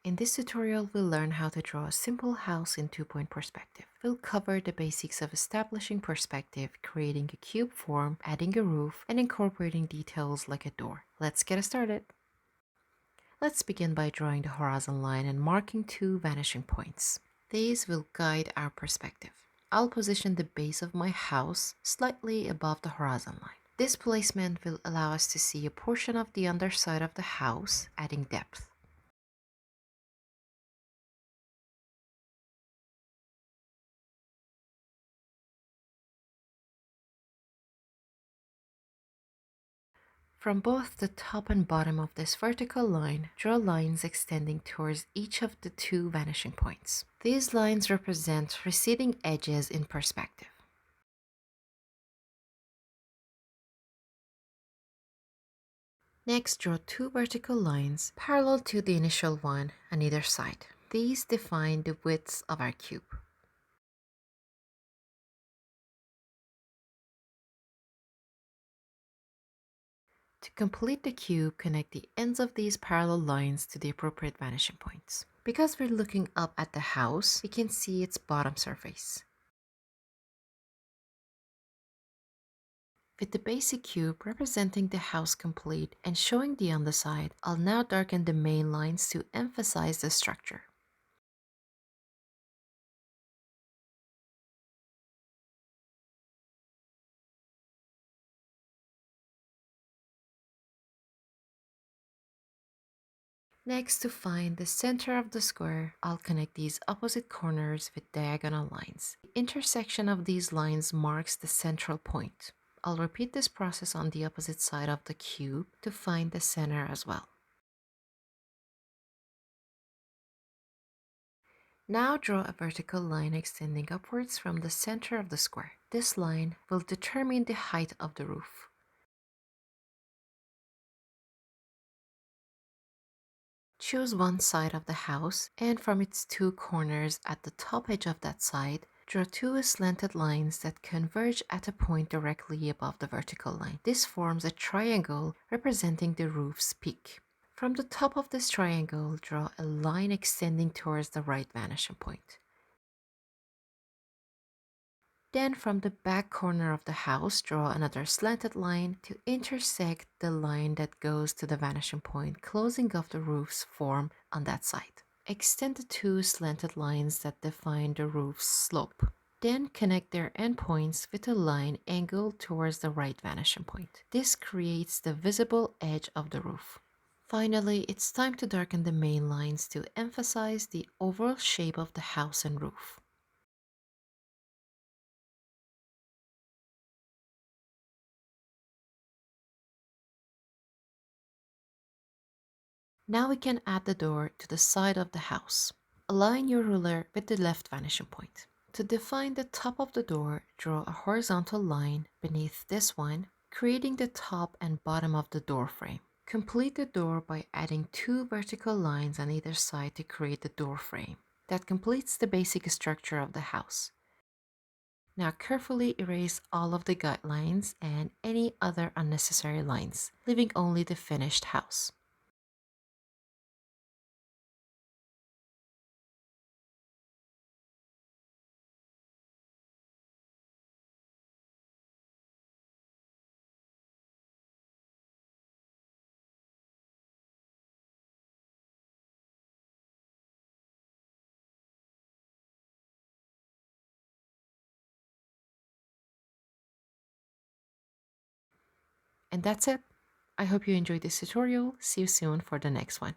In this tutorial, we'll learn how to draw a simple house in two-point perspective. We'll cover the basics of establishing perspective, creating a cube form, adding a roof, and incorporating details like a door. Let's get started. Let's begin by drawing the horizon line and marking two vanishing points. These will guide our perspective. I'll position the base of my house slightly above the horizon line. This placement will allow us to see a portion of the underside of the house, adding depth. From both the top and bottom of this vertical line, draw lines extending towards each of the two vanishing points. These lines represent receding edges in perspective. Next, draw two vertical lines parallel to the initial one on either side. These define the widths of our cube. To complete the cube, connect the ends of these parallel lines to the appropriate vanishing points. Because we're looking up at the house, we can see its bottom surface. With the basic cube representing the house complete and showing the underside, I'll now darken the main lines to emphasize the structure. Next, to find the center of the square, I'll connect these opposite corners with diagonal lines. The intersection of these lines marks the central point. I'll repeat this process on the opposite side of the cube to find the center as well. Now draw a vertical line extending upwards from the center of the square. This line will determine the height of the roof. Choose one side of the house, and from its two corners at the top edge of that side, draw two slanted lines that converge at a point directly above the vertical line. This forms a triangle representing the roof's peak. From the top of this triangle, draw a line extending towards the right vanishing point. Then from the back corner of the house, draw another slanted line to intersect the line that goes to the vanishing point, closing off the roof's form on that side. Extend the two slanted lines that define the roof's slope. Then connect their endpoints with a line angled towards the right vanishing point. This creates the visible edge of the roof. Finally, it's time to darken the main lines to emphasize the overall shape of the house and roof. Now we can add the door to the side of the house. Align your ruler with the left vanishing point. To define the top of the door, draw a horizontal line beneath this one, creating the top and bottom of the door frame. Complete the door by adding two vertical lines on either side to create the door frame. That completes the basic structure of the house. Now carefully erase all of the guidelines and any other unnecessary lines, leaving only the finished house. And that's it. I hope you enjoyed this tutorial. See you soon for the next one.